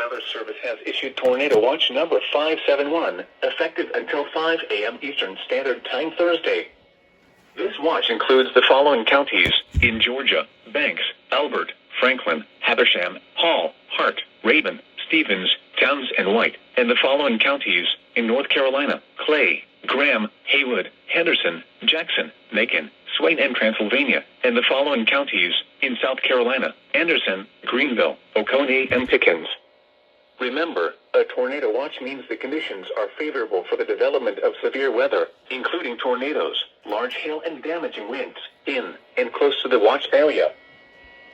Weather Service has issued Tornado Watch number 571, effective until 5 a.m. Eastern Standard Time Thursday. This watch includes the following counties in Georgia: Banks, Albert, Franklin, Habersham, Hall, Hart, Rabun, Stevens, Towns, and White, and the following counties in North Carolina: Clay, Graham, Haywood, Henderson, Jackson, Macon, Swain, and Transylvania, and the following counties in South Carolina: Anderson, Greenville, Oconee, and Pickens. Remember, a tornado watch means the conditions are favorable for the development of severe weather, including tornadoes, large hail, and damaging winds, in and close to the watch area.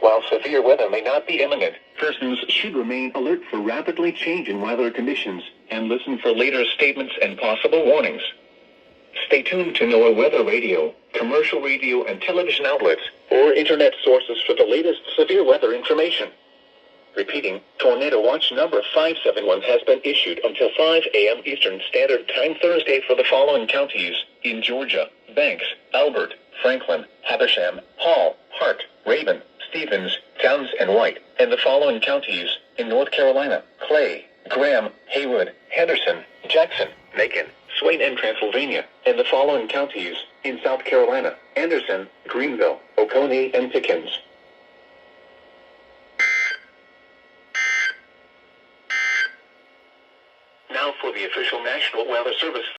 While severe weather may not be imminent, persons should remain alert for rapidly changing weather conditions and listen for later statements and possible warnings. Stay tuned to NOAA Weather Radio, commercial radio and television outlets, or internet sources for the latest severe weather information. Repeating, Tornado Watch number 571 has been issued until 5 a.m. Eastern Standard Time Thursday for the following counties in Georgia: Banks, Albert, Franklin, Habersham, Hall, Hart, Rabun, Stevens, Towns, and White, and the following counties in North Carolina: Clay, Graham, Haywood, Henderson, Jackson, Macon, Swain, and Transylvania, and the following counties in South Carolina: Anderson, Greenville, Oconee, and Pickens. Now for the official National Weather Service